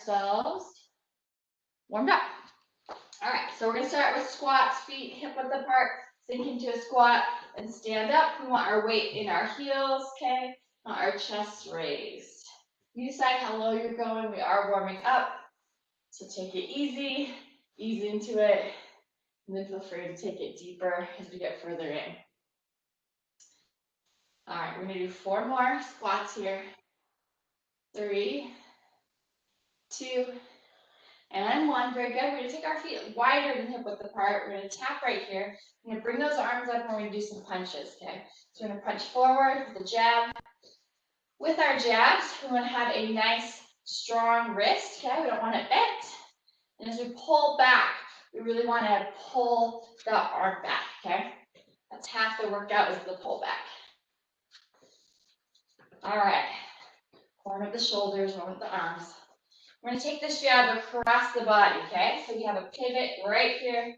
ourselves warmed up. All right, so we're gonna start with squats, feet hip width apart, sink into a squat and stand up. We want our weight in our heels, okay? Want our chest raised. You decide how low you're going. We are warming up, so take it easy, ease into it, and then feel free to take it deeper as we get further in. All right, we're gonna do 4 more squats here. 3, 2, and 1. Very good. We're gonna take our feet wider than hip width apart. We're gonna tap right here. We're gonna bring those arms up and we're gonna do some punches, okay? So we're gonna punch forward with the jab. With our jabs, we wanna have a nice, strong wrist, okay? We don't want it bent. And as we pull back, we really wanna pull the arm back, okay? That's half the workout is the pull back. All right, warm up the shoulders, warm up the arms. We're going to take this jab across the body, okay? So you have a pivot right here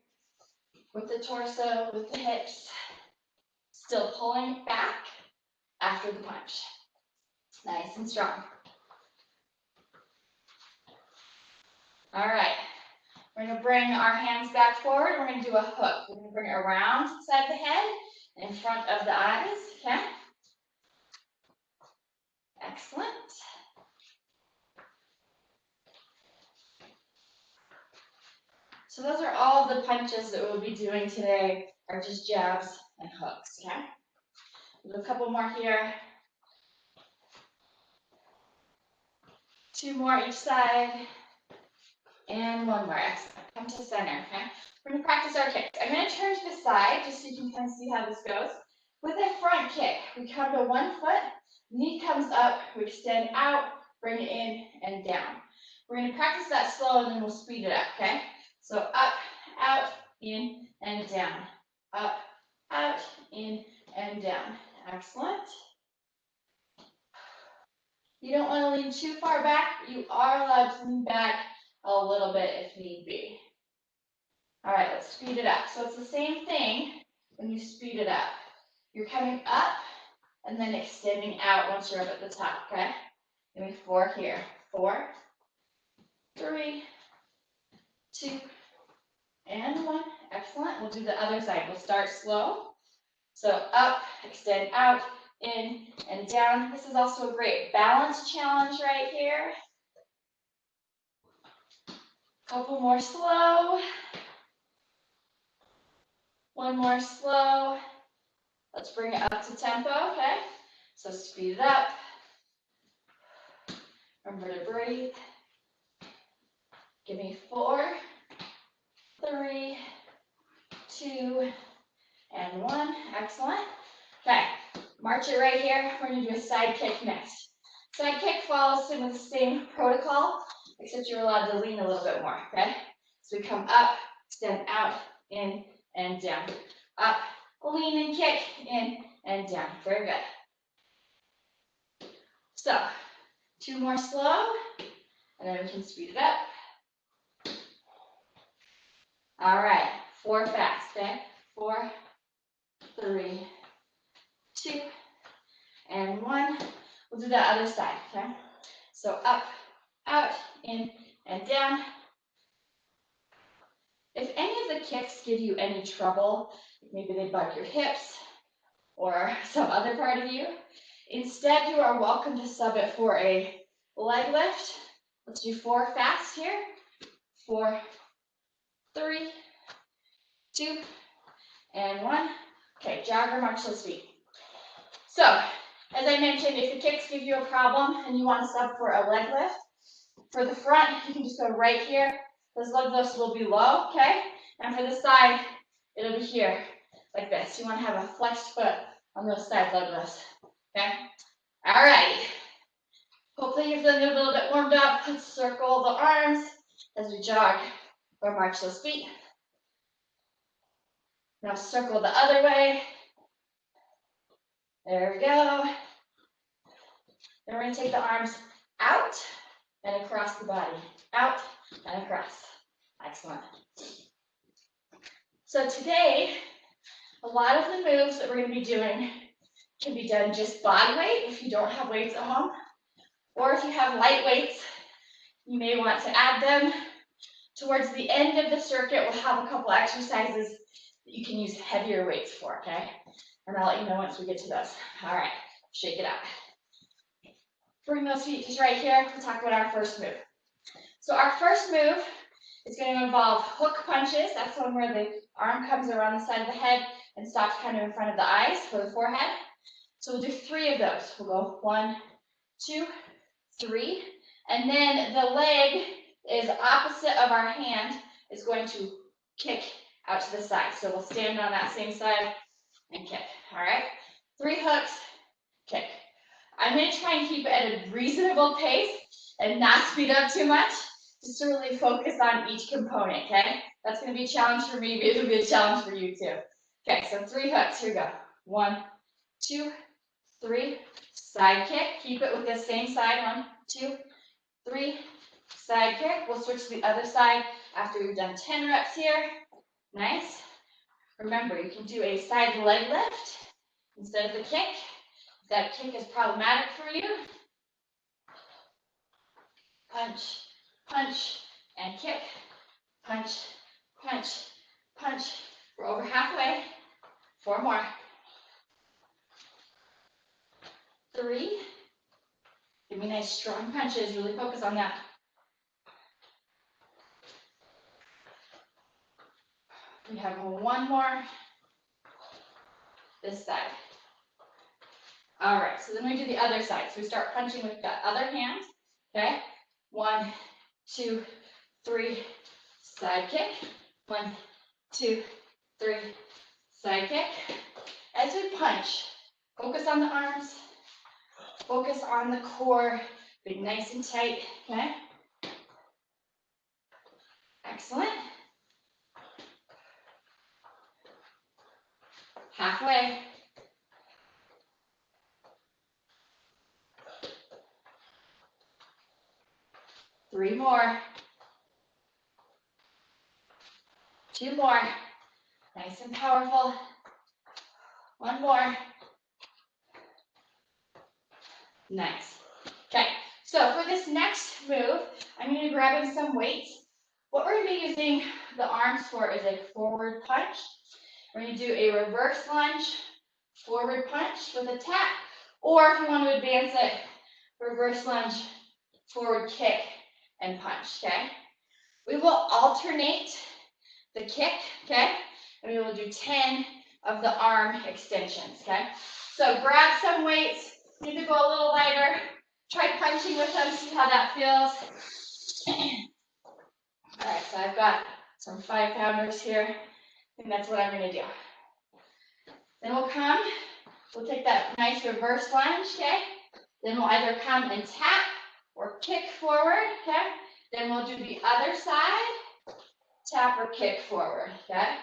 with the torso, with the hips, still pulling back after the punch. Nice and strong. All right, we're going to bring our hands back forward. We're going to do a hook. We're going to bring it around inside the head and in front of the eyes, okay? Excellent. So those are all the punches that we'll be doing today, are just jabs and hooks, okay? We'll do a couple more here. 2 more each side. And 1 more. Excellent. Come to the center, okay? We're going to practice our kicks. I'm going to turn to the side just so you can kind of see how this goes. With a front kick, we come to 1 foot, knee comes up, we extend out, bring it in and down. We're going to practice that slow and then we'll speed it up, okay? So up, out, in, and down. Up, out, in, and down. Excellent. You don't want to lean too far back. You are allowed to lean back a little bit if need be. All right, let's speed it up. So it's the same thing when you speed it up. You're coming up and then extending out once you're up at the top, okay? Give me 4 here. 4, 3, 2, and 1. Excellent. We'll do the other side. We'll start slow. So up, extend out, in, and down. This is also a great balance challenge right here. Couple more slow. 1 more slow. Let's bring it up to tempo, okay? So speed it up. Remember to breathe. Give me 4, 3, 2, and 1. Excellent. Okay, march it right here. We're going to do a side kick next. Side kick follows in with the same protocol, except you're allowed to lean a little bit more, okay? So we come up, extend out, in, and down. Up, lean and kick, in, and down. Very good. So, 2 more slow, and then we can speed it up. All right, 4 fast, okay? 4, 3, 2, and 1. We'll do the other side, okay? So up, out, in, and down. If any of the kicks give you any trouble, maybe they bug your hips or some other part of you, instead you are welcome to sub it for a leg lift. Let's do 4 fast here. 4, 3, 2, and 1. Okay, jog or march those feet. So, as I mentioned, if the kicks give you a problem and you want to sub for a leg lift, for the front, you can just go right here. Those leg lifts will be low, okay? And for the side, it'll be here, like this. You want to have a flexed foot on those side leg lifts, okay? All right. Hopefully you're feeling a little bit warmed up. Let's circle the arms as we jog or march those feet. Now circle the other way. There we go. Then we're going to take the arms out and across the body. Out and across. Excellent. So today, a lot of the moves that we're going to be doing can be done just body weight if you don't have weights at home. Or if you have light weights, You may want to add them towards the end of the circuit. We'll have a couple exercises that you can use heavier weights for, okay? And I'll let you know once we get to those. All right, shake it out. Bring those feet just right here. We'll talk about our first move. So our first move is going to involve hook punches. That's one where the arm comes around the side of the head and stops kind of in front of the eyes or the forehead. So we'll do 3 of those. We'll go 1, 2, 3. And then the leg is opposite of our hand is going to kick out to the side. So we'll stand on that same side and kick. All right. 3 hooks, kick. I'm going to try and keep it at a reasonable pace and not speed up too much, just to really focus on each component, okay? That's going to be a challenge for me, but it'll be a challenge for you too. Okay, so 3 hooks, here we go. 1, 2, 3, side kick. Keep it with the same side. 1, 2, 3, side kick. We'll switch to the other side after we've done 10 reps here. Nice. Remember, you can do a side leg lift instead of the kick. If that kick is problematic for you, punch, punch, and kick. Punch, punch, punch. We're over halfway. 4 more. 3. Give me nice strong punches. Really focus on that. We have 1 more. This side. All right, so then we do the other side. So we start punching with the other hand. Okay? 1, 2, 3, side kick. 1, 2, 3, side kick. As we punch, focus on the arms, focus on the core, be nice and tight, okay? Excellent. Halfway. Three more. 2 more. Nice and powerful. 1 more. Nice. Okay, so for this next move, I'm going to be grabbing some weights. What we're going to be using the arms for is a forward punch. We're going to do a reverse lunge, forward punch with a tap, or if you want to advance it, reverse lunge, forward kick, and punch, okay? We will alternate the kick, okay? And we will do 10 of the arm extensions, okay? So grab some weights, need to go a little lighter, try punching with them, see how that feels. All right, so I've got some 5-pounders here, and that's what I'm gonna do. Then we'll take that nice reverse lunge, okay? Then we'll either come and tap or kick forward, okay? Then we'll do the other side, tap or kick forward, okay?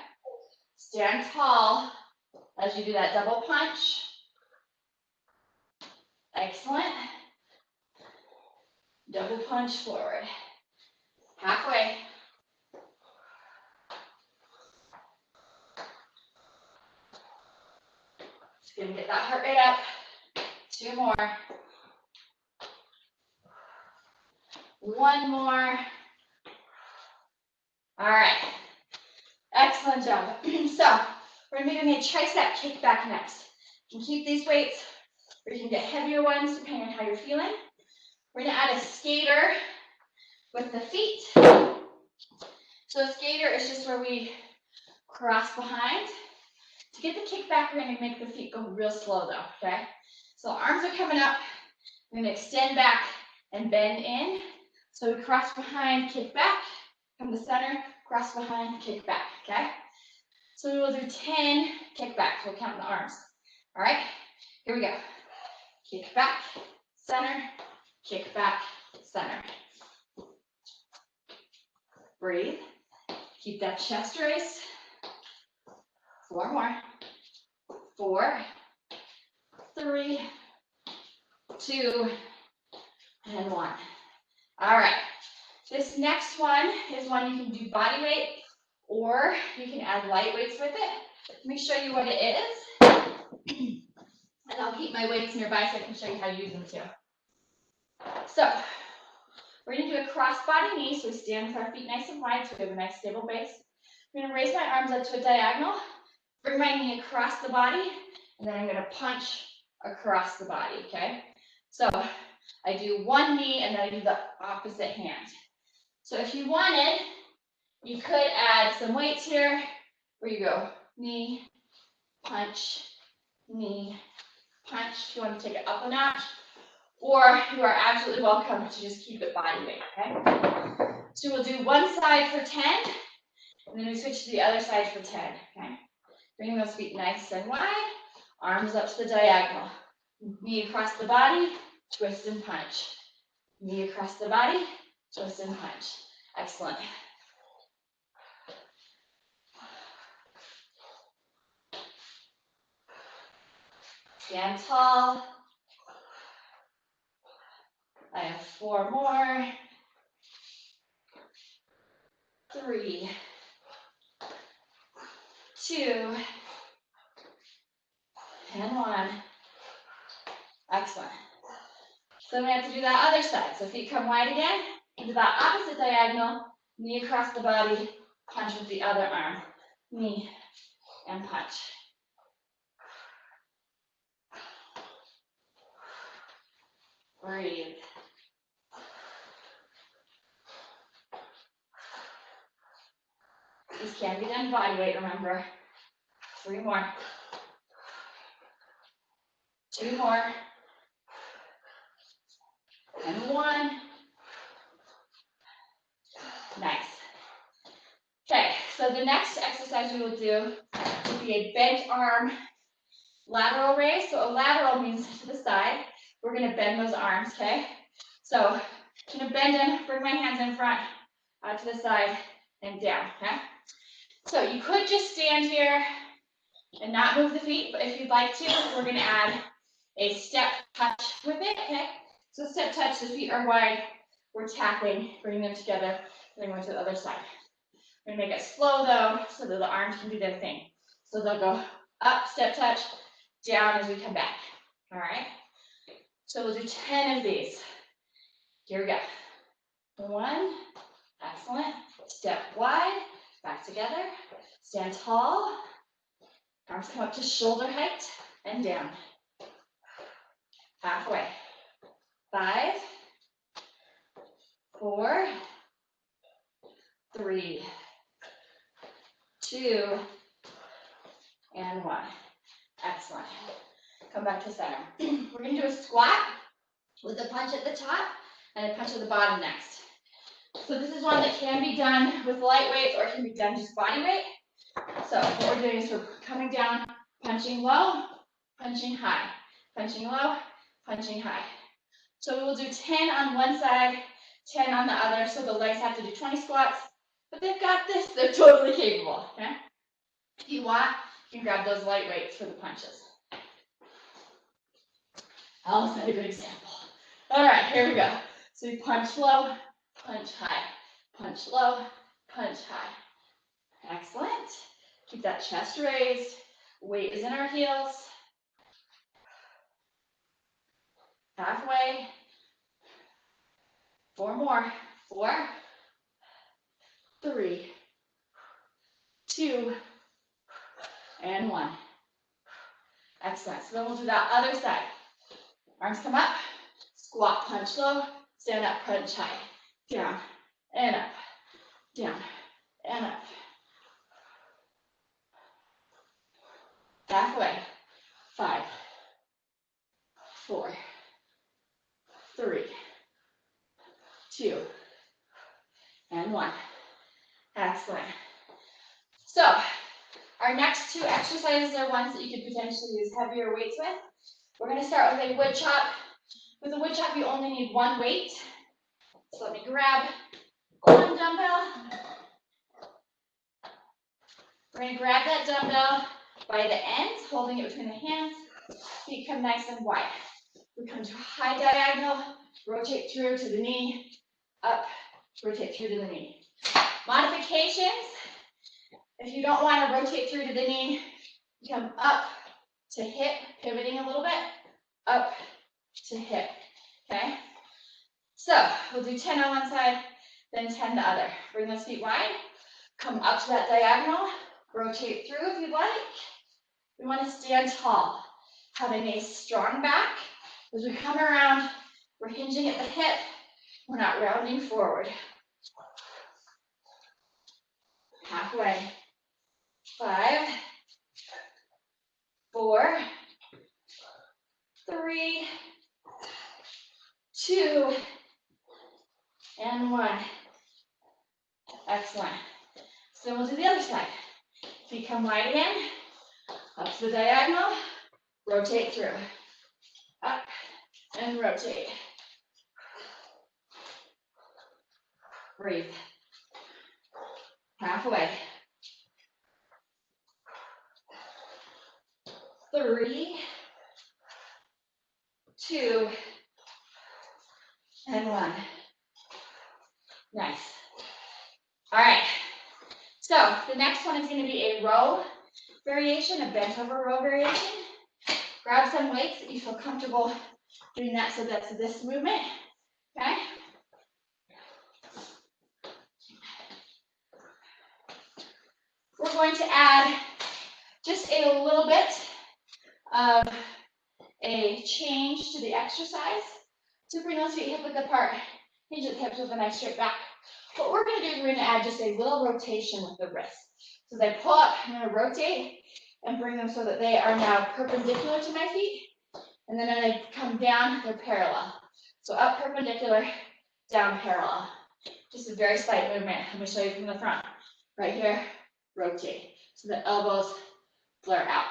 Stand tall as you do that double punch. Excellent. Double punch forward. Halfway. Just gonna get that heart rate up. 2 more. 1 more. All right. Excellent job. So we're gonna be doing a tricep kick back next. You can keep these weights, or you can get heavier ones depending on how you're feeling. We're gonna add a skater with the feet. So a skater is just where we cross behind. To get the kick back, we're gonna make the feet go real slow though, okay? So arms are coming up. We're gonna extend back and bend in. So we cross behind, kick back, come to center, cross behind, kick back, okay? So we will do 10 kick backs. We'll count the arms. All right, here we go. Kick back, center, kick back, center. Breathe. Keep that chest raised. 4 more. 4, 3, 2, and 1. All right. This next one is one you can do body weight, or you can add light weights with it. Let me show you what it is. And I'll keep my weights nearby so I can show you how to use them too. So We're gonna do a cross-body knee, so we stand with our feet nice and wide, so we have a nice stable base. I'm gonna raise my arms up to a diagonal, bring my knee across the body, and then I'm gonna punch across the body, okay? So I do one knee, and then I do the opposite hand. So if you wanted, you could add some weights here, where you go knee, punch, knee, punch. If you want to take it up a notch, or you are absolutely welcome to just keep it body weight, okay? So we'll do one side for 10, and then we switch to the other side for 10, okay? Bring those feet nice and wide, arms up to the diagonal. Knee across the body, twist and punch. Knee across the body, twist and punch. Excellent. Stand tall. I have 4 more. 3, 2, and 1. Excellent. So then we have to do that other side. So feet come wide again, into that opposite diagonal, knee across the body, punch with the other arm. Knee and punch. Breathe. These can be done body weight, remember. 3 more. 2 more. And 1. Nice. Okay, so the next exercise we will do will be a bent arm lateral raise. So a lateral means to the side. We're going to bend those arms, okay? So I'm going to bend them, bring my hands in front, out to the side, and down, okay? So you could just stand here and not move the feet, but if you'd like to, we're going to add a step touch with it, okay? So step touch, the feet are wide, we're tapping, bringing them together, and then going to the other side. We're going to make it slow though, so that the arms can do their thing. So they'll go up, step touch, down as we come back, all right? So we'll do 10 of these. Here we go. 1, excellent. Step wide, back together. Stand tall. Arms come up to shoulder height and down. Halfway. 5, 4, 3, 2, and 1. Excellent. Come back to center. We're going to do a squat with a punch at the top and a punch at the bottom next. So this is one that can be done with light weights or it can be done just body weight. So what we're doing is we're coming down, punching low, punching high, punching low, punching high. So we will do 10 on one side, 10 on the other. So the legs have to do 20 squats, but they've got this. They're totally capable. Okay? If you want, you can grab those light weights for the punches. I'll set a good example. All right, here we go. So we punch low, punch high, punch low, punch high. Excellent. Keep that chest raised. Weight is in our heels. Halfway. 4 more. 4, 3, 2, and 1. Excellent. So then we'll do that other side. Arms come up, squat, punch low, stand up, punch high, down, and up, down, and up. Halfway. 5, 4, 3, 2, and 1. Excellent. So our next 2 exercises are ones that you could potentially use heavier weights with. We're going to start with a wood chop. With a wood chop, you only need 1 weight. So let me grab 1 dumbbell. We're going to grab that dumbbell by the ends, holding it between the hands. Feet come nice and wide. We come to a high diagonal, rotate through to the knee, up, rotate through to the knee. Modifications, if you don't want to rotate through to the knee, you come up to hip, pivoting a little bit, up to hip, okay? So we'll do 10 on one side, then 10 the other. Bring those feet wide, come up to that diagonal, rotate through if you'd like. We want to stand tall, having a strong back. As we come around, we're hinging at the hip, we're not rounding forward. Halfway. 5, 4, 3, 2, and 1. Excellent. So we'll do the other side. Feet come wide again, up to the diagonal, rotate through. Up and rotate. Breathe. Halfway. 3, 2, and 1. Nice. All right. So the next one is going to be a row variation, a bent over row variation. Grab some weights that you feel comfortable doing that, so that's this movement. Okay. We're going to add just a little bit of a change to the exercise. So bring those feet hip width apart, hinge at the hips with a nice straight back. What we're going to do is we're going to add just a little rotation with the wrists. So as I pull up, I'm going to rotate and bring them so that they are now perpendicular to my feet. And then as I come down, they're parallel. So up perpendicular, down parallel. Just a very slight movement. Let me show you from the front. Right here, rotate. So the elbows flare out.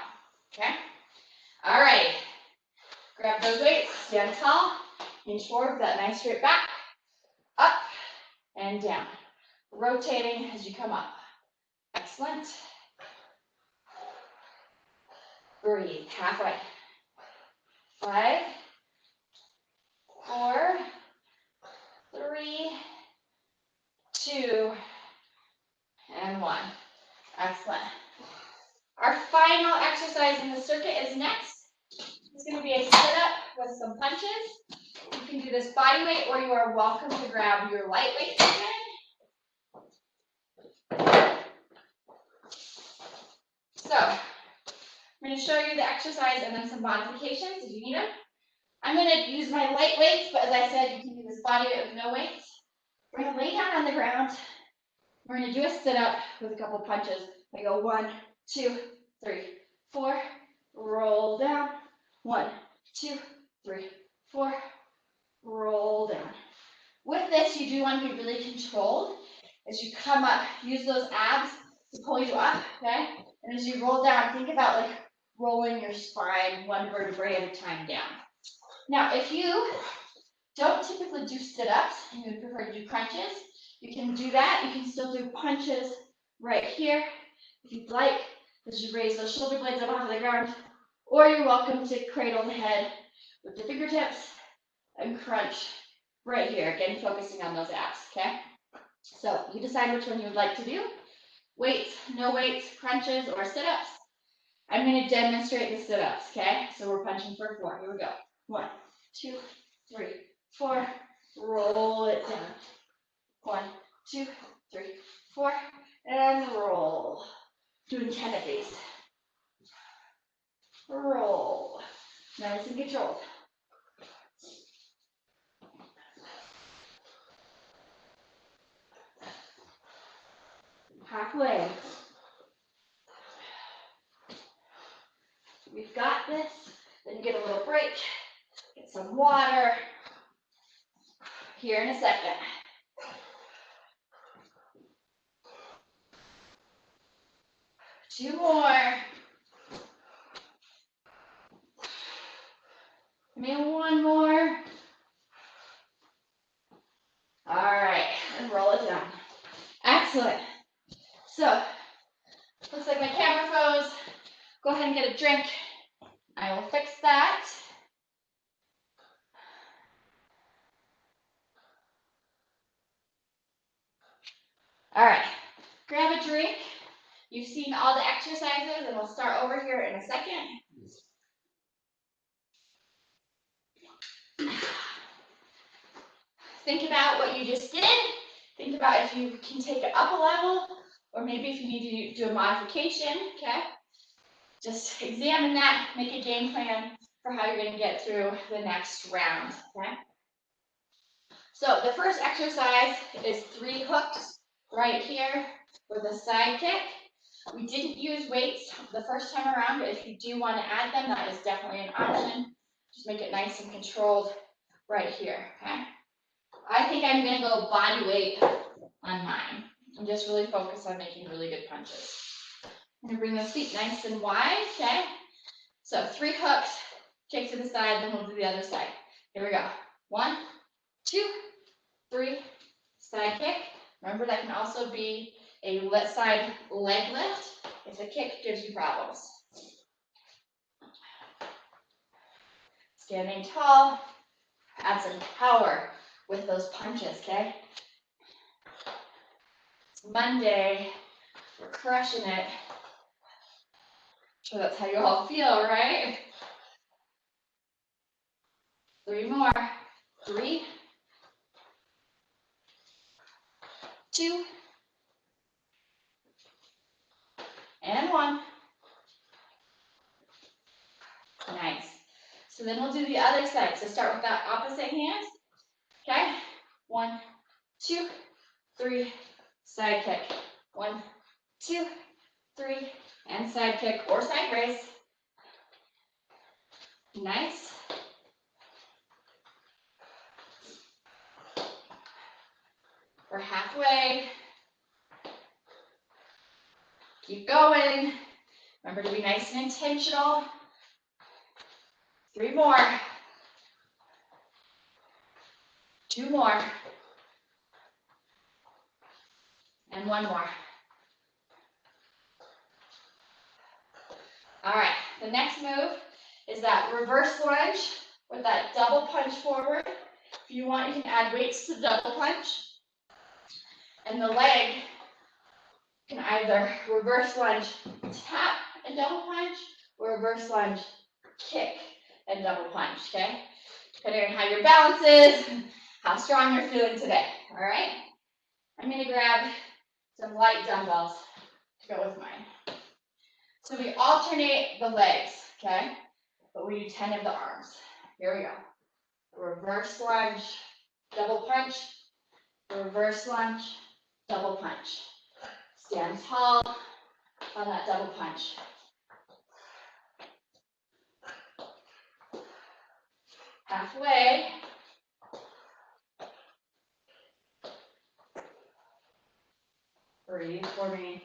Okay? All right. Grab those weights, stand tall, hinge forward with that nice straight back. Up and down. Rotating as you come up. Excellent. Breathe. Halfway. 5, 4, 3, 2, and 1. Excellent. Our final exercise in the circuit is next. It's going to be a sit-up with some punches. You can do this body weight, or you are welcome to grab your light weights again. So, I'm going to show you the exercise and then some modifications if you need them. I'm going to use my light weights, but as I said, you can do this body weight with no weights. We're going to lay down on the ground. We're going to do a sit-up with a couple punches. I go 1, 2, 3, 4, roll down. 1, 2, 3, 4, roll down. With this, you do want to be really controlled. As you come up, use those abs to pull you up, okay? And as you roll down, think about like rolling your spine one vertebrae at a time down. Now, if you don't typically do sit-ups and you would prefer to do crunches, you can do that. You can still do punches right here if you'd like, as you raise those shoulder blades up off the ground. Or you're welcome to cradle the head with the fingertips and crunch right here. Again, focusing on those abs, okay? So you decide which one you would like to do. Weights, no weights, crunches, or sit-ups. I'm going to demonstrate the sit-ups, okay? So we're punching for 4. Here we go. 1, 2, 3, 4. Roll it down. 1, 2, 3, 4. And roll. Doing 10 of these. Roll. Nice and controlled. Halfway. We've got this. Then get a little break. Get some water. Here in a second. Two more. Maybe one more. All right, and roll it down. Excellent. So, looks like my camera froze. Go ahead and get a drink. I will fix that. All right, grab a drink. You've seen all the exercises, and we'll start over here in a second. think about what you just did. Think about if you can take it up a level, or maybe if you need to do a modification, okay? Just examine that, make a game plan for how you're gonna get through the next round, okay? So the first exercise is 3 hooks right here with a side kick. We didn't use weights the first time around, but if you do want to add them, that is definitely an option. Just make it nice and controlled right here, okay? I think I'm gonna go body weight on mine. I'm just really focused on making really good punches. I'm gonna bring those feet nice and wide, okay? So 3 hooks, kick to the side, then we'll do the other side. Here we go. 1, 2, 3, side kick. Remember, that can also be a left side leg lift if the kick gives you problems. Standing tall, add some power with those punches, okay? It's Monday, we're crushing it. Sure, that's how you all feel, right? 3 more. 3, 2, and 1. Nice. So then we'll do the other side. So start with that opposite hand. Okay? 1, 2, 3, side kick. 1, 2, 3, and side kick or side raise. Nice. We're halfway. Keep going. Remember to be nice and intentional. 3 more. 2 more. And 1 more. All right, the next move is that reverse lunge with that double punch forward. If you want, you can add weights to the double punch. And the leg can either reverse lunge, tap and double punch, or reverse lunge, kick and double punch, okay? Depending on how your balance is, how strong you're feeling today, all right? I'm gonna grab some light dumbbells to go with mine. So we alternate the legs, okay? But we do 10 of the arms. Here we go. Reverse lunge, double punch, reverse lunge, double punch. Stand tall on that double punch. Halfway. Breathe for me.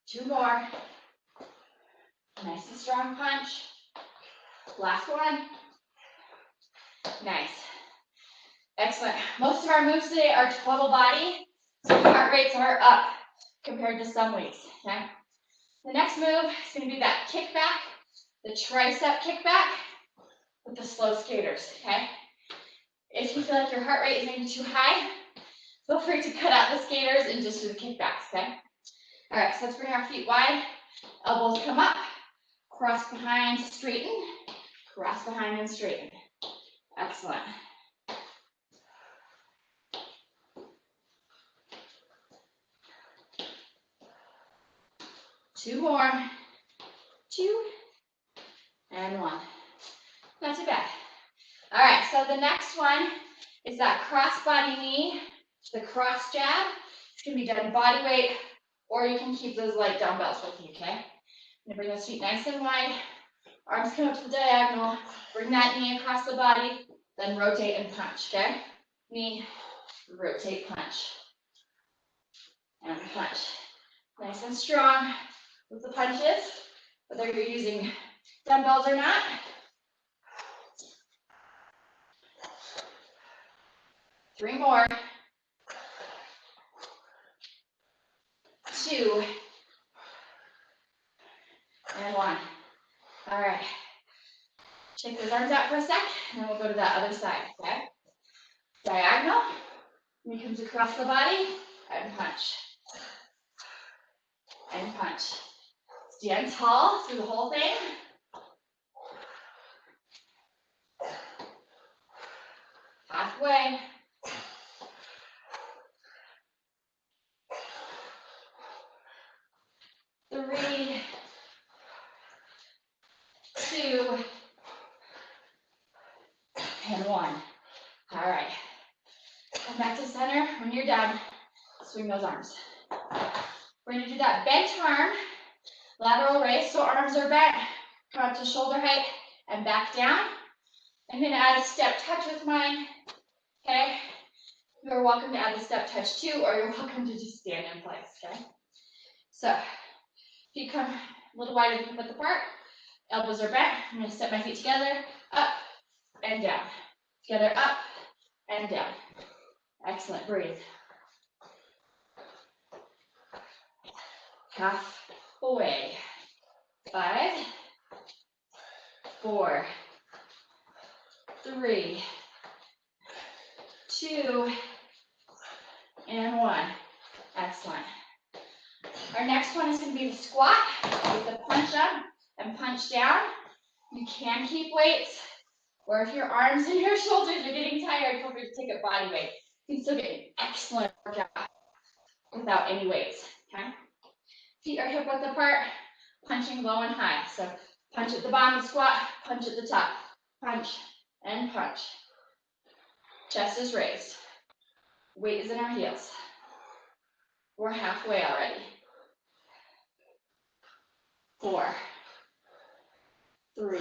2 more. Nice and strong punch. Last one. Nice. Excellent. Most of our moves today are total body, so heart rates are up compared to some weeks, okay? The next move is going to be that kickback, the tricep kickback with the slow skaters, okay? If you feel like your heart rate is maybe too high, feel free to cut out the skaters and just do the kickbacks, okay? All right, so let's bring our feet wide. Elbows come up, cross behind, straighten, cross behind and straighten. Excellent. Two more. 2 and 1. Not too bad. All right, so the next one is that cross body knee, the cross jab. It's gonna be done body weight, or you can keep those light dumbbells with you, okay? I'm gonna bring those feet nice and wide. Arms come up to the diagonal. Bring that knee across the body, then rotate and punch, okay? Knee, rotate, punch. And punch. Nice and strong with the punches, whether you're using dumbbells or not. Three more. 2 and 1. All right. Shake those arms out for a sec, and then we'll go to that other side, okay? Diagonal. Knee comes across the body, and punch. And punch. Stand tall through the whole thing. halfway. 3, 2, and 1. All right. Come back to center. When you're done, swing those arms. We're going to do that bent arm, lateral raise, so arms are bent, come up to shoulder height, and back down. I'm going to add a step touch with mine, okay? You're welcome to add the step touch too, or you're welcome to just stand in place, okay? So, feet come a little wider than width apart, elbows are bent. I'm going to step my feet together, up and down, together, up and down. Excellent, breathe. Halfway. 5, 4, 3, 2, and 1. Excellent. Our next one is going to be the squat with the punch up and punch down. You can keep weights, or if your arms and your shoulders are getting tired, feel free to take a body weight. You can still get an excellent workout without any weights, okay? Feet are hip width apart, punching low and high. So punch at the bottom of the squat, punch at the top. Punch and punch. Chest is raised. Weight is in our heels. We're halfway already. 4, 3,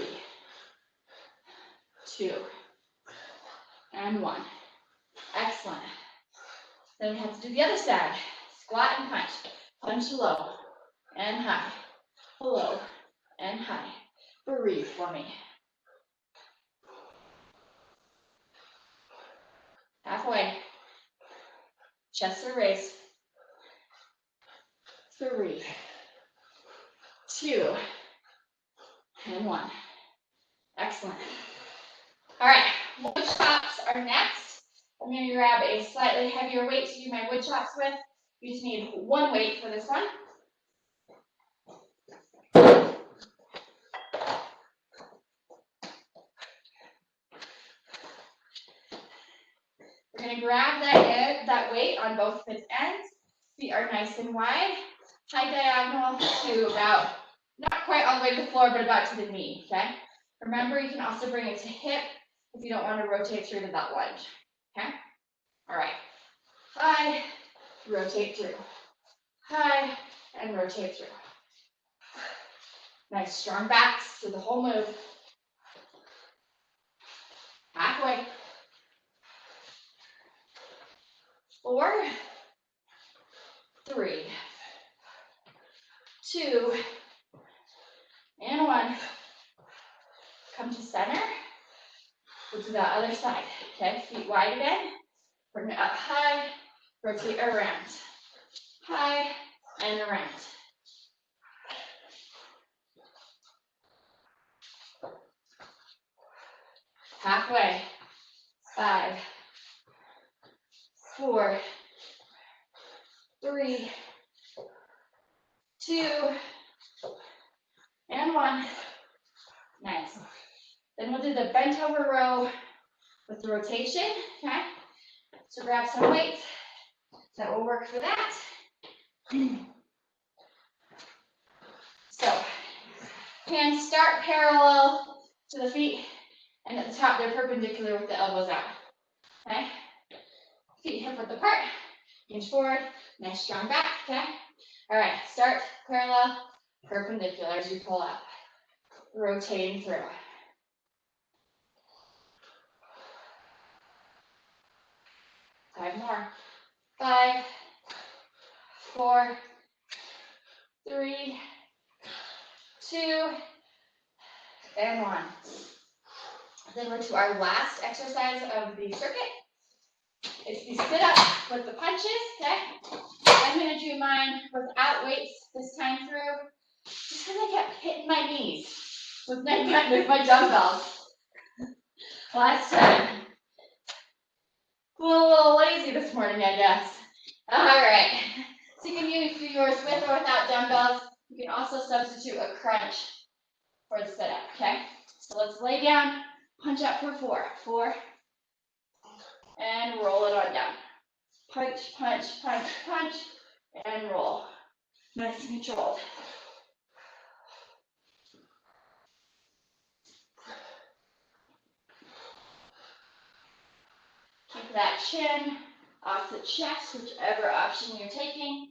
2, and 1. Excellent. Then we have to do the other side. Squat and punch. Punch low and high. Low and high. Breathe for me. Halfway. Chest are raised. 3, 2, and 1. Excellent. All right, wood chops are next. I'm going to grab a slightly heavier weight to do my wood chops with. You just need one weight for this one. We're going to grab that weight on both of its ends. Feet are nice and wide. High diagonal to about, not quite all the way to the floor, but about to the knee, okay? Remember, you can also bring it to hip if you don't want to rotate through to that lunge, okay? All right. High, rotate through. High, and rotate through. Nice strong backs through the whole move. Halfway. 4, 3, 2, and 1. Come to center. We'll do that other side. Okay, feet wide again. Bring it up high, rotate around. High and around. Halfway. 5, 4, 3, 2, and 1. Nice. Then we'll do the bent over row with the rotation, okay? So grab some weights. That will work for that. So, hands start parallel to the feet, and at the top they're perpendicular with the elbows out, okay? Feet hip width apart, hinge forward, nice strong back, okay? All right, start parallel, perpendicular as you pull up, rotating through. Five more. 5, 4, 3, 2, and 1. Then we're to our last exercise of the circuit. It's the sit-up with the punches, okay? I'm going to do mine without weights this time through, just because I kept hitting my knees with my dumbbells last time. A little lazy this morning, I guess. All right. So you can do yours with or without dumbbells. You can also substitute a crunch for the sit-up, okay? So let's lay down, punch up for 4. 4, and roll it on down. Punch, punch, punch, punch, and roll. Nice and controlled. Keep that chin off the chest, whichever option you're taking.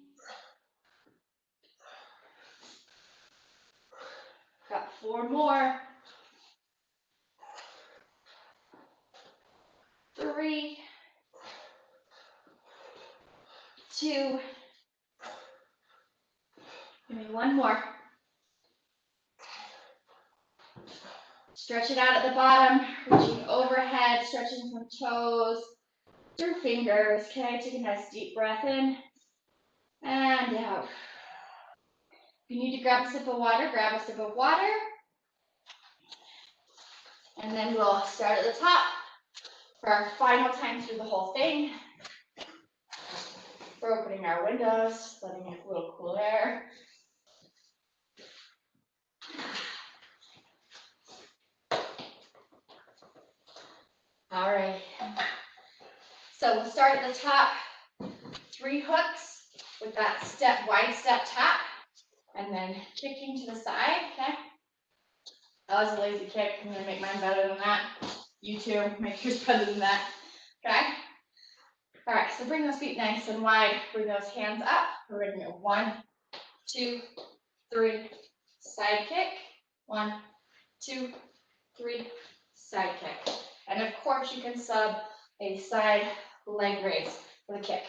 Got 4 more. 3, 2. Give me 1 more. Stretch it out at the bottom, reaching overhead, stretching from toes through fingers. Okay, take a nice deep breath in and out. If you need to grab a sip of water, grab a sip of water. And then we'll start at the top for our final time through the whole thing. We're opening our windows, letting in a little cool air. All right. So we'll start at the top, 3 hooks with that wide step tap, and then kicking to the side, okay? That was a lazy kick. I'm gonna make mine better than that. You too, make yours better than that, okay? All right, so bring those feet nice and wide, bring those hands up. We're gonna go 1, 2, 3, side kick, 1, 2, 3, side kick. And of course you can sub a side leg raise for the kick.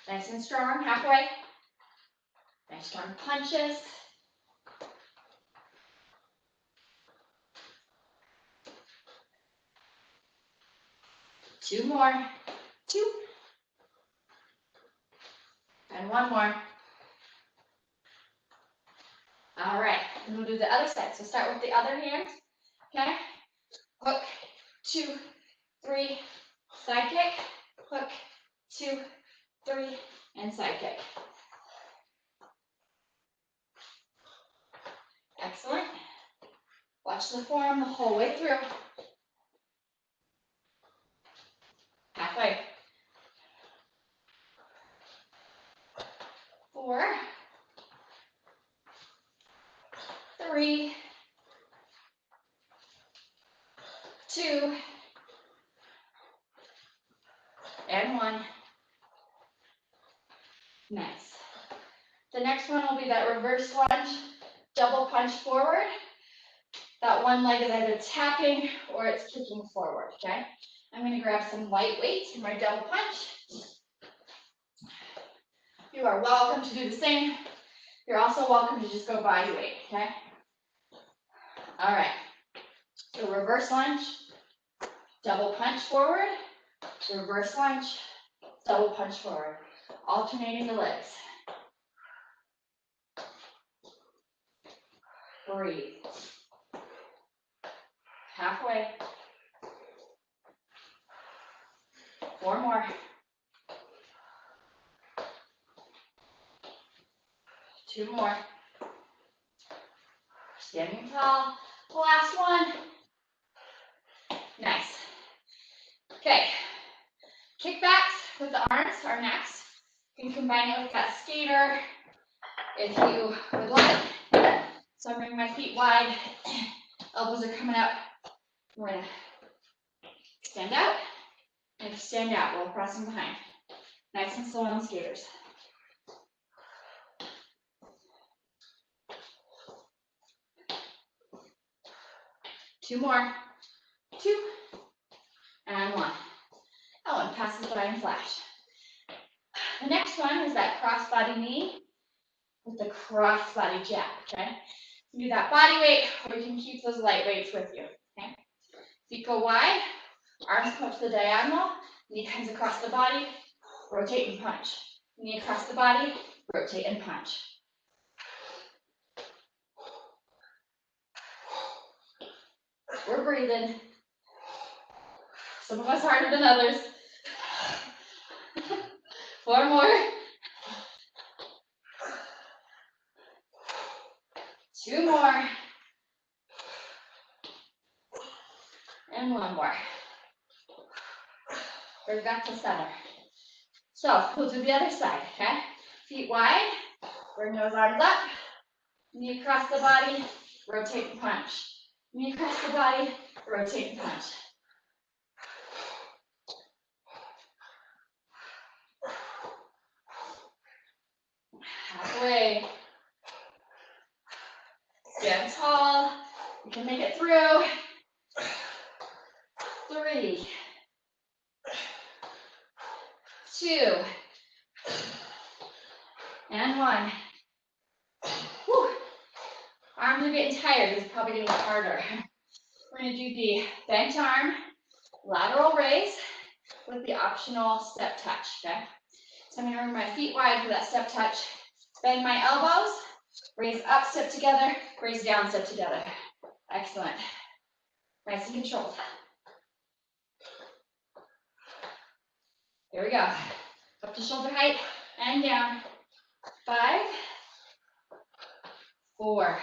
Nice and strong, halfway. Nice strong punches. Two more. 2. And 1 more. All right, and we'll do the other side. So start with the other hand, okay? Hook, 2, 3, side kick. Hook, 2, 3, and side kick. Excellent. Watch the form the whole way through. Halfway. 4, 3, 2, and 1. Nice. The next one will be that reverse lunge, double punch forward. That one leg is either tapping or it's kicking forward, okay? I'm gonna grab some light weights in my double punch. You are welcome to do the same. You're also welcome to just go body weight, okay? All right, so reverse lunge, double punch forward, reverse lunge, double punch forward, alternating the legs. Breathe. Halfway. 4 more. 2 more. Standing tall. Last one. Nice. Okay. Kickbacks with the arms are next. You can combine it with that skater if you would like. So I'm bringing my feet wide. Elbows are coming up. We're gonna extend out and extend out while pressing behind. Nice and slow on the skaters. Two more. 2, and 1. Oh, and passes by in flash. The next one is that cross-body knee with the cross-body jab, okay? You can do that body weight, or you can keep those light weights with you, okay? Feet go wide, arms come up to the diagonal, knee comes across the body, rotate and punch. Knee across the body, rotate and punch. We're breathing. Some of us harder than others. 4 more. 2 more. And one more. Bring back to center. So we'll do the other side, okay? Feet wide, bring those arms up, knee across the body, rotate and punch. Knee across the body, rotate and punch. Halfway. Stand tall. You can make it through. 3, 2, and 1. Whew. Arms are getting tired. This is probably getting harder. We're going to do the bent arm, lateral raise with the optional step touch, okay? So I'm going to bring my feet wide for that step touch. Bend my elbows, raise up, step together, raise down, step together. Excellent. Nice and controlled. Here we go. Up to shoulder height and down. 5, 4,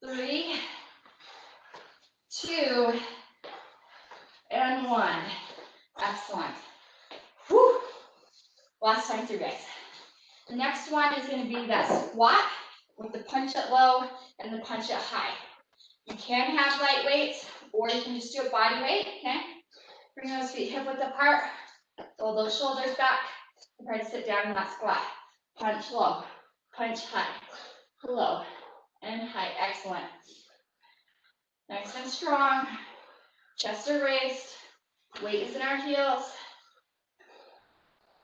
3, 2, and 1. Excellent. Whew. Last time through, guys. The next one is going to be that squat with the punch at low and the punch at high. You can have light weights, or you can just do a body weight, okay? Bring those feet hip width apart, roll those shoulders back, and try to sit down in that squat. Punch low, punch high, low, and high. Excellent. Nice and strong. Chest are raised. Weight is in our heels.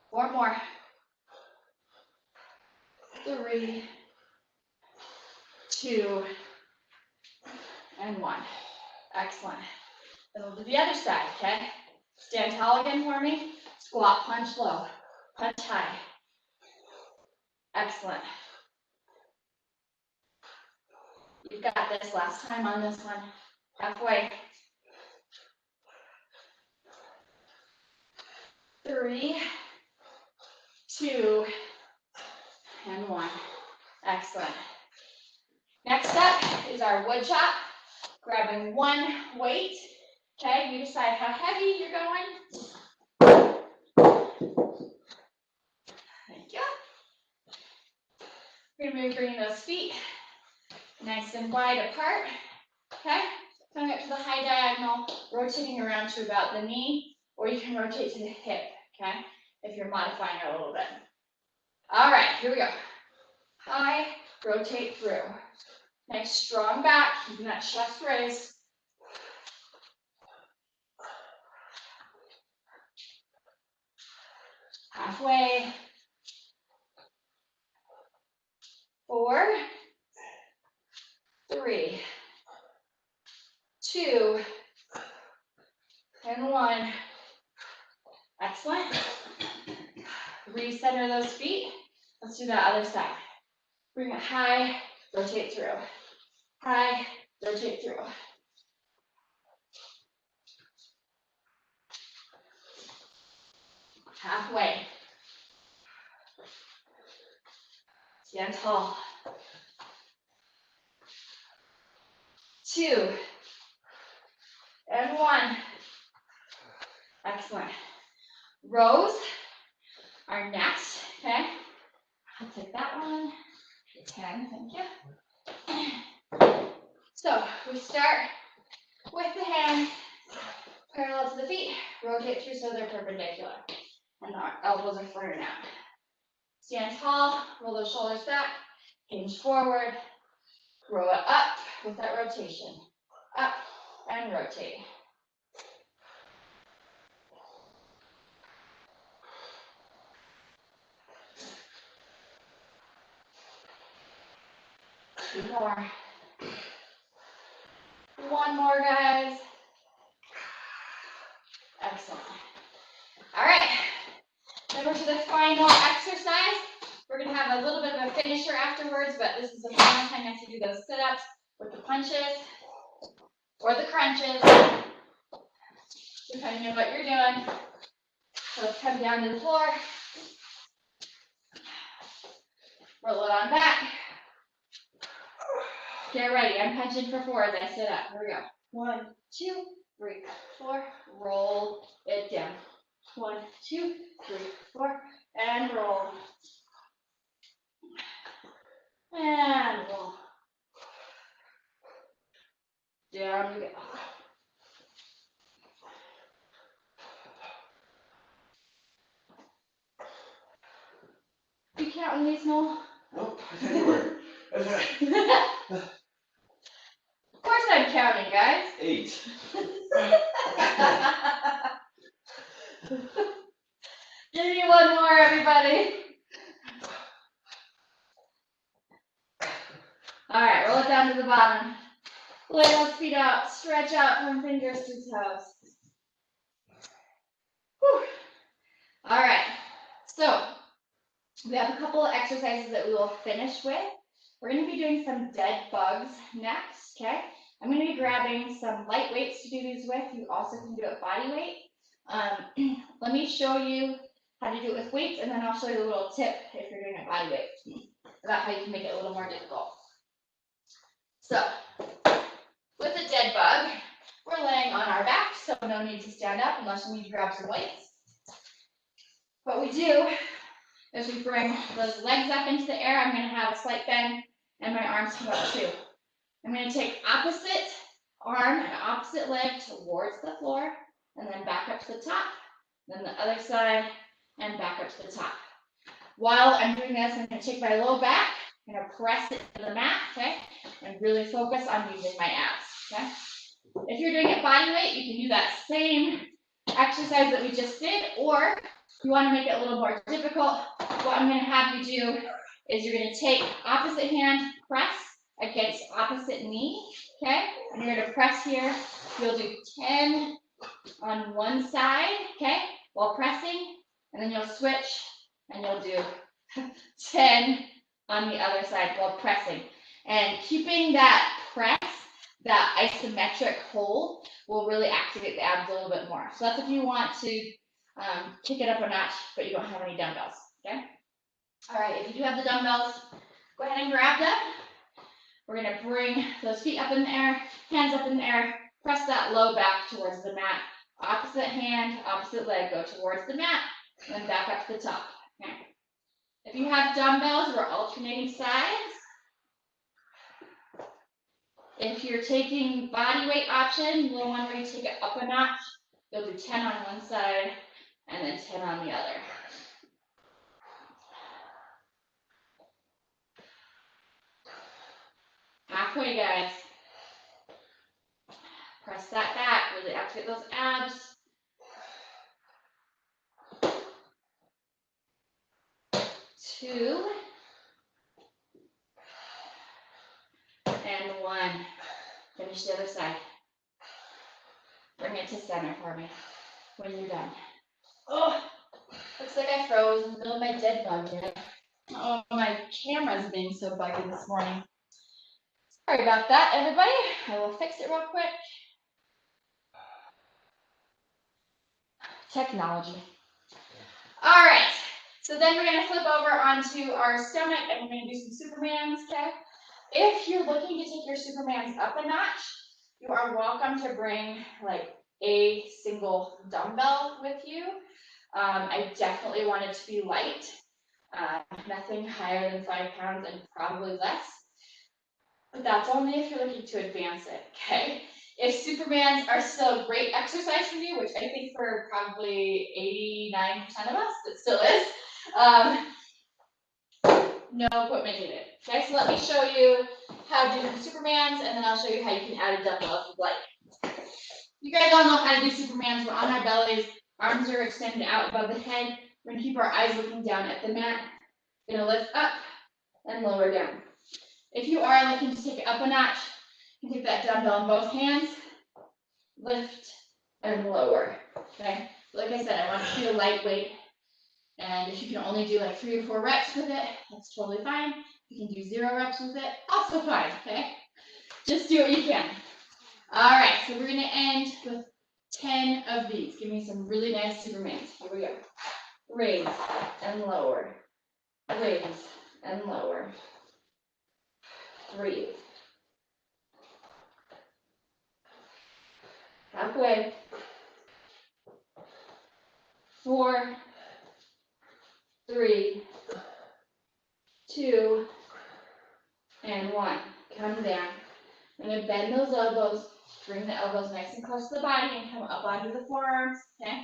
4 more. 3, 2, and 1. Excellent. Then we'll do the other side, okay? Stand tall again for me. Squat, punch low, punch high. Excellent. You've got this. Last time on this one. Halfway. 3, 2, and 1. Excellent. Next up is our wood chop. Grabbing one weight. Okay, you decide how heavy you're going. Thank you. We're going to be bringing those feet nice and wide apart. Okay, coming up to the high diagonal, rotating around to about the knee, or you can rotate to the hip, okay, if you're modifying it a little bit. All right, here we go. High, rotate through. Nice strong back, keeping that chest raised. Halfway. 4, 3, 2, and 1. Excellent. Recenter those feet. Let's do that other side. Bring it high, rotate through. High, rotate through. Halfway. Stand tall. 2, and 1. Excellent. Rows are next, okay? I'll take that one. 10, thank you. So we start with the hands parallel to the feet, rotate through so they're perpendicular. And our elbows are flaring out. Stand tall, roll those shoulders back, hinge forward, grow it up with that rotation. Up and rotate. Two more. One more, guys. Excellent. All right. Then we're to the final exercise. We're going to have a little bit of a finisher afterwards, but this is the final time you have to do those sit-ups with the punches or the crunches, depending on what you're doing. So let's come down to the floor. Roll it on back. Get ready. I'm punching for 4 as I sit up. Here we go. 1, 2, 3, 4. Roll it down. 1, 2, 3, 4. And roll. And roll. Down you go. You counting these, Noel? Nope, anywhere. Of course I'm counting, guys. 8. Give me one more, everybody. All right, roll it down to the bottom. Lay those feet out. Stretch out from fingers to toes. Whew. All right, so we have a couple of exercises that we will finish with. We're going to be doing some dead bugs next, okay? I'm going to be grabbing some light weights to do these with. You also can do it body weight. Let me show you how to do it with weights, and then I'll show you a little tip if you're doing it body weight about how you can make it a little more difficult. So, with a dead bug, we're laying on our back, so no need to stand up unless you need to grab some weights. What we do is we bring those legs up into the air. I'm going to have a slight bend, and my arms come up too. I'm going to take opposite arm and opposite leg towards the floor, and then back up to the top, then the other side, and back up to the top. While I'm doing this, I'm going to take my low back, I'm going to press it to the mat, okay, and really focus on using my abs, okay. If you're doing it body weight, you can do that same exercise that we just did, or if you want to make it a little more difficult, what I'm going to have you do is you're going to take opposite hand, press against opposite knee, okay? And you're going to press here. You'll do 10 on one side, okay, while pressing, and then you'll switch and you'll do 10 on the other side while pressing. And keeping that press, that isometric hold, will really activate the abs a little bit more. So that's if you want to kick it up a notch, but you don't have any dumbbells, okay? All right, if you do have the dumbbells, go ahead and grab them. We're going to bring those feet up in the air, hands up in the air, press that low back towards the mat. Opposite hand, opposite leg, go towards the mat, and then back up to the top. Okay. If you have dumbbells, we're alternating sides. If you're taking body weight option, the one where you take it up a notch, you'll do 10 on one side and then 10 on the other. Halfway, guys. Press that back, really activate those abs. Two. And 1. Finish the other side. Bring it to center for me when you're done. Oh, looks like I froze in the middle of my dead bug here. Oh, my camera's being so buggy this morning. Sorry about that, everybody. I will fix it real quick. Technology. All right, so then we're gonna flip over onto our stomach and we're gonna do some Supermans, okay? If you're looking to take your Supermans up a notch, you are welcome to bring like a single dumbbell with you. I definitely want it to be light, nothing higher than 5 pounds and probably less. But that's only if you're looking to advance it, okay? If Supermans are still a great exercise for you, which I think for probably 89% of us, it still is, no equipment needed. Okay, so let me show you how to do the Supermans, and then I'll show you how you can add a dumbbell if you'd like. You guys all know how to do Supermans. We're on our bellies, arms are extended out above the head. We're gonna keep our eyes looking down at the mat. Gonna lift up and lower down. If you are looking to take it up a notch, you can take that dumbbell in both hands, lift and lower, okay? Like I said, I want it to be a lightweight, and if you can only do like 3 or 4 reps with it, that's totally fine. If you can do 0 reps with it, also fine, okay? Just do what you can. All right, so we're gonna end with 10 of these. Give me some really nice Supermans. Here we go. Raise and lower, raise and lower. Breathe. away. 4, 3, 2, and 1. Come down. I'm going to bend those elbows. Bring the elbows nice and close to the body and come up onto the forearms. Okay?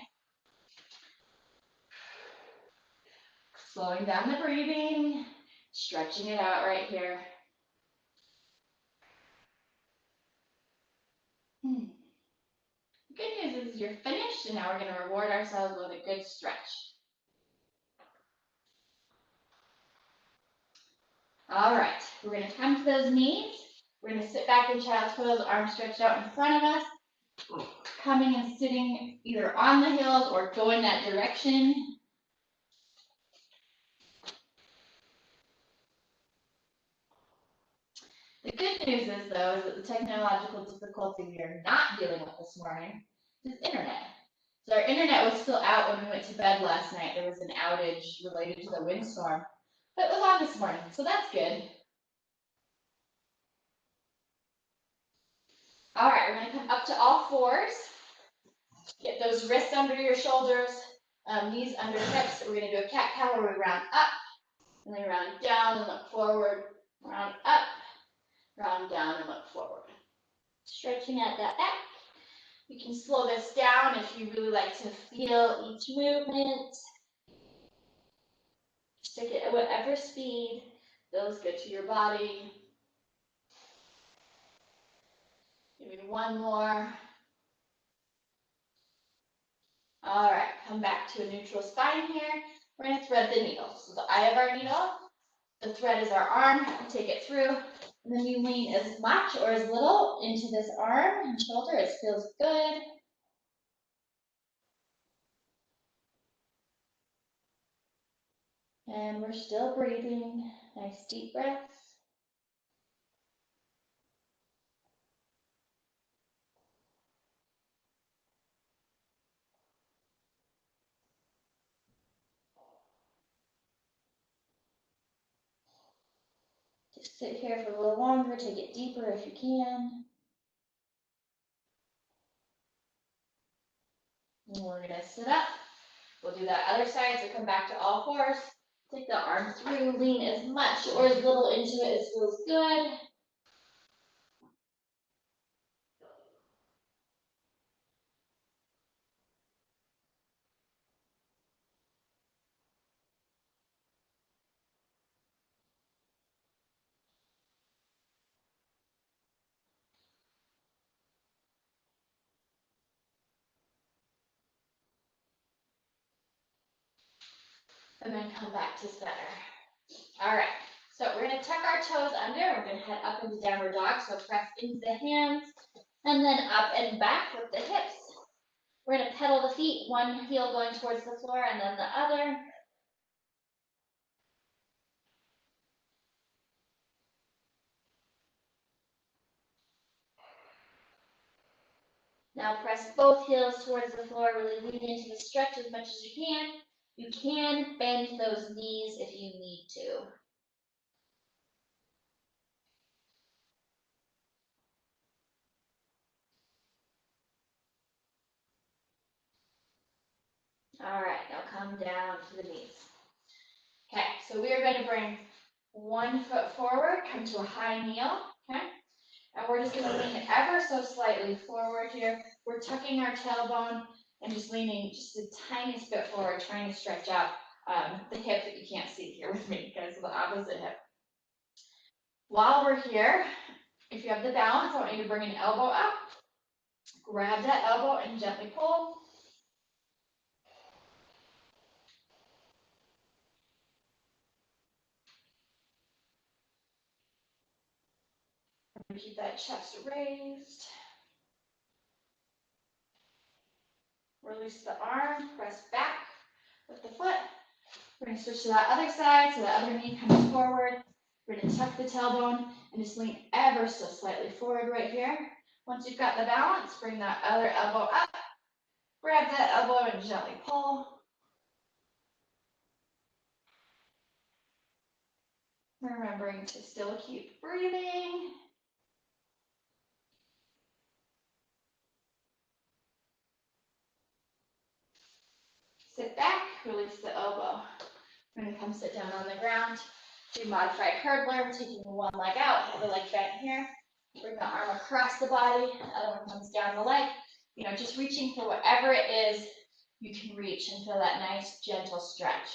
Slowing down the breathing. Stretching it out right here. The good news is you're finished, and now we're going to reward ourselves with a good stretch. All right, we're going to come to those knees. We're going to sit back in child's pose, arms stretched out in front of us. Coming and sitting either on the heels or going that direction. The good news is, though, is that the technological difficulty we are not dealing with this morning is internet. So our internet was still out when we went to bed last night. There was an outage related to the windstorm, but it was on this morning, so that's good. All right, we're going to come up to all fours. Get those wrists under your shoulders, knees under hips. We're going to do a cat-cow where we round up, and then round down and look forward, round up, round down and look forward. Stretching out that back. You can slow this down if you really like to feel each movement. Just take it at whatever speed feels good to your body. Give me one more. All right, come back to a neutral spine here. We're going to thread the needle. So the eye of our needle, the thread is our arm. Take it through, and then you lean as much or as little into this arm and shoulder. It feels good. And we're still breathing. Nice deep breaths. Just sit here for a little longer, take it deeper if you can. And we're going to sit up. We'll do that other side, so come back to all fours. Take the arm through, lean as much or as little into it as feels good. And then come back to center. All right, so we're going to tuck our toes under. We're going to head up into downward dog, so press into the hands, and then up and back with the hips. We're going to pedal the feet, one heel going towards the floor and then the other. Now press both heels towards the floor, really lean into the stretch as much as you can. You can bend those knees if you need to. All right, now come down to the knees. Okay, so we are going to bring one foot forward, come to a high kneel, okay? And we're just going to lean ever so slightly forward here. We're tucking our tailbone and just leaning just the tiniest bit forward, trying to stretch out the hip that you can't see here with me, because of the opposite hip. While we're here, if you have the balance, I want you to bring an elbow up, grab that elbow and gently pull. Keep that chest raised. Release the arm, press back with the foot. We're going to switch to that other side, so the other knee comes forward. We're going to tuck the tailbone and just lean ever so slightly forward right here. Once you've got the balance, bring that other elbow up. Grab that elbow and gently pull. Remembering to still keep breathing. release the elbow. We're gonna come sit down on the ground, do modified hurdler, taking one leg out, have the leg bent here, bring the arm across the body, the other one comes down the leg, you know, just reaching for whatever it is you can reach and feel that nice, gentle stretch.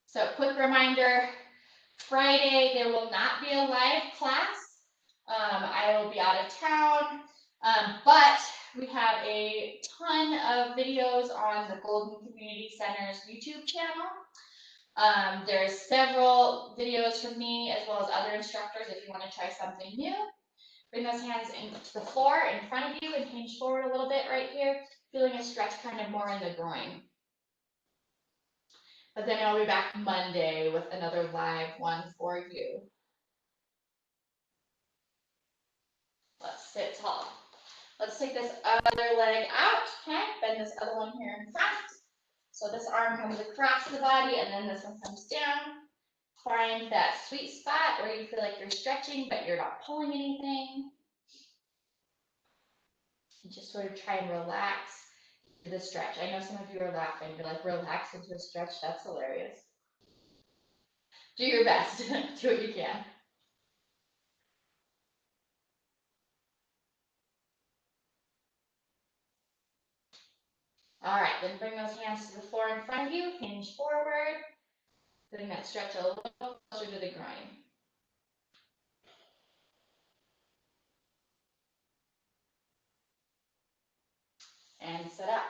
So quick reminder, Friday there will not be a live class. I will be out of town, but we have a ton of videos on the Golden Community Center's YouTube channel. There's several videos from me as well as other instructors if you want to try something new. Bring those hands into the floor in front of you and hinge forward a little bit right here, feeling a stretch kind of more in the groin. But then I'll be back Monday with another live one for you. Let's sit tall. Let's take this other leg out, okay? Bend this other one here in front. So this arm comes across the body and then this one comes down. Find that sweet spot where you feel like you're stretching, but you're not pulling anything. And just sort of try and relax the stretch. I know some of you are laughing. You're like, relax into a stretch? That's hilarious. Do your best. Do what you can. All right, then bring those hands to the floor in front of you. Hinge forward. Feeling that stretch a little closer to the groin. And sit up.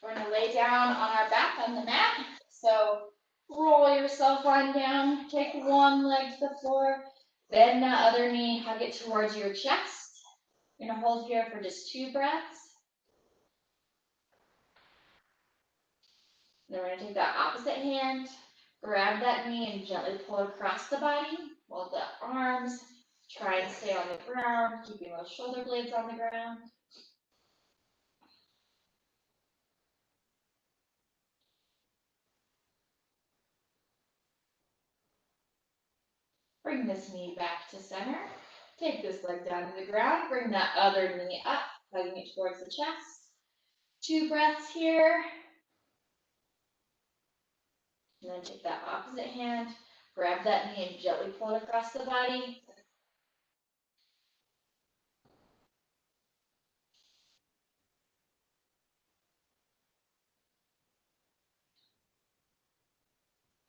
We're going to lay down on our back on the mat. So roll yourself on down. Take one leg to the floor. Bend that other knee. Hug it towards your chest. You're going to hold here for just 2 breaths. Then we're going to take that opposite hand. Grab that knee and gently pull across the body. While the arms try and stay on the ground, keeping those shoulder blades on the ground. Bring this knee back to center. Take this leg down to the ground. Bring that other knee up, hugging it towards the chest. 2 breaths here. And then take that opposite hand. Grab that knee and gently pull it across the body.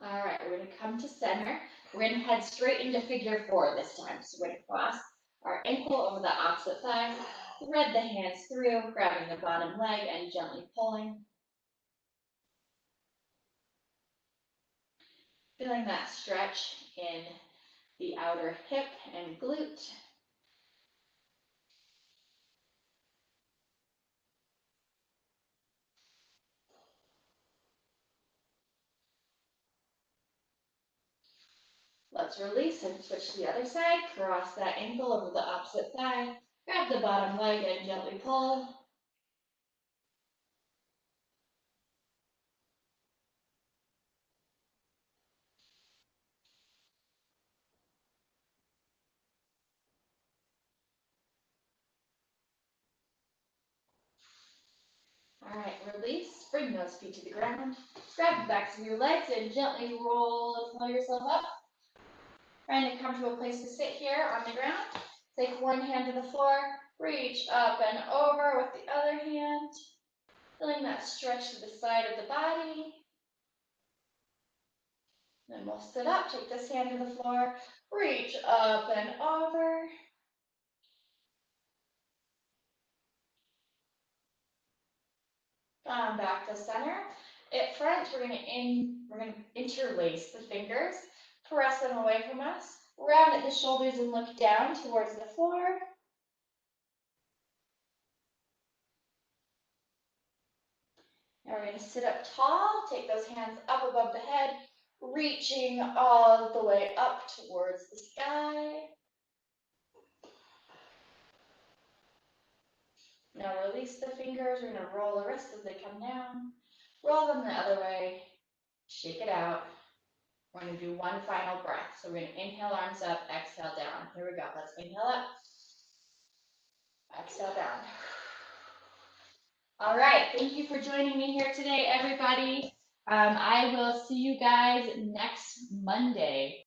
All right, we're going to come to center. We're going to head straight into figure 4 this time. So we're going to cross our ankle over the opposite thigh, thread the hands through, grabbing the bottom leg and gently pulling. Feeling that stretch in the outer hip and glute. Let's release and switch to the other side. Cross that ankle over the opposite thigh. Grab the bottom leg and gently pull. All right, release. Bring those feet to the ground. Grab the backs of your legs and gently roll and pull yourself up. Trying to come to a place to sit here on the ground. Take one hand to the floor. Reach up and over with the other hand. Feeling that stretch to the side of the body. Then we'll sit up. Take this hand to the floor. Reach up and over. Back to center. At front, we're going to interlace the fingers, press them away from us, round at the shoulders and look down towards the floor. Now we're going to sit up tall, take those hands up above the head, reaching all the way up towards the sky. Now release the fingers. We're going to roll the wrists as they come down. Roll them the other way. Shake it out. We're going to do one final breath. So we're going to inhale, arms up, exhale down. Here we go. Let's inhale up. Exhale down. All right, thank you for joining me here today, everybody. I will see you guys next Monday.